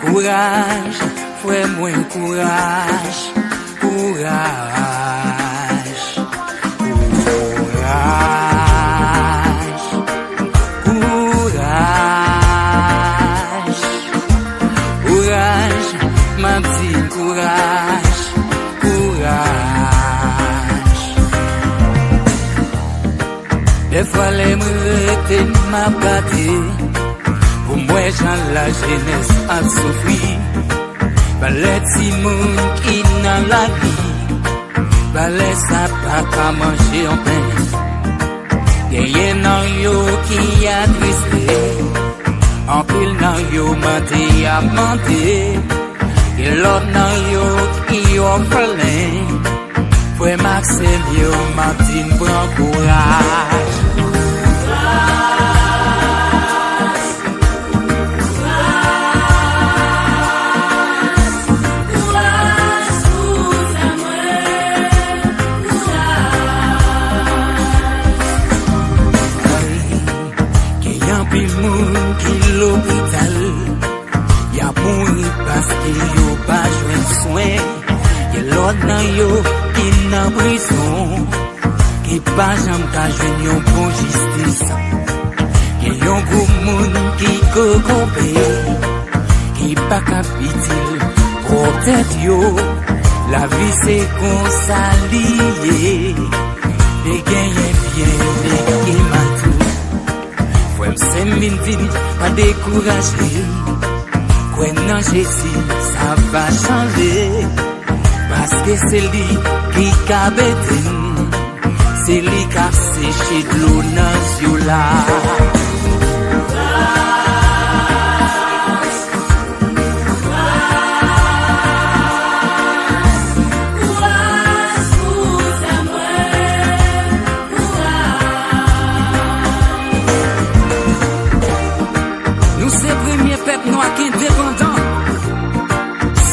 Courage, fais-moi courage, courage, courage, courage, courage, ma petite courage, courage. Des fois les mouettes m'a battu. Pour moi, j'en la jeunesse a souffri. Ballet si moun qui dans la vie. Ballet ça pas qu'à manger en pain. Y'a nan yo qui a tristé. En pile nan yo menté a menté. Et l'autre nan yo qui orphelin. Frère Maxime yo Martine prend courage. L'hôpital, y'a mouru parce qu'il y a pas joué de soin. Y'a l'autre dans yo qui n'a prison, qui pas jamais ta joué yon bon justice. Y'a yon gros monde qui cocopé, qui pas capital, peut-être yo. La vie c'est qu'on s'allie, les gagnent bien, les gagnent mal tout. C'est mine vine, pas découragé. Quoi non Jésus, ça va changer. Parce que c'est lui qui a bêté. C'est lui qui a séché de l'eau dans ce là.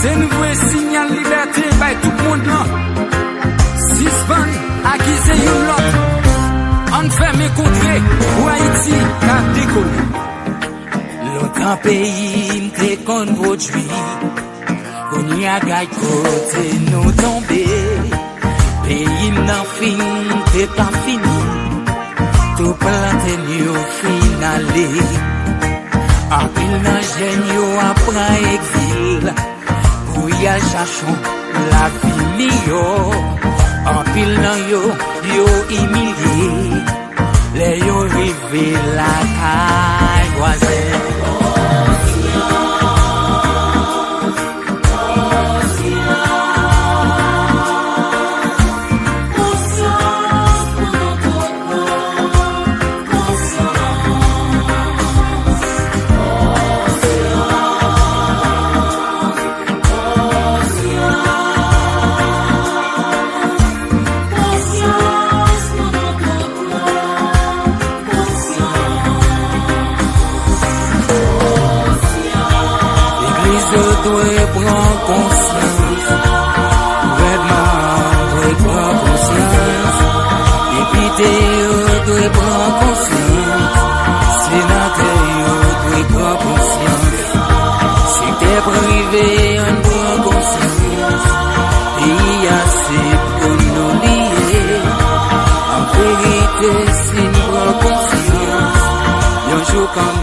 C'est nouveau signal liberté by tout le monde là. Suspend, acquise une lot. On ferme contre pour Haïti qu'a décollé. L'autre pays m'te qu'on produit. On y a gagné côté nous tomber. Pays n'en fin, t'es pas fini. Tout planté nous finalé. En pile nan jen yo apran exil. Pour y a cherchon la vie meilleure. En pile nan yo humilié. Les yo rivé la caille voisine. Doit prendre conscience, vraiment doit prendre conscience, député doit prendre conscience, sénateur doit prendre conscience, secteur privé on prend conscience, pays assez pour nous lier, en vérité si nous prenons conscience, un jour comme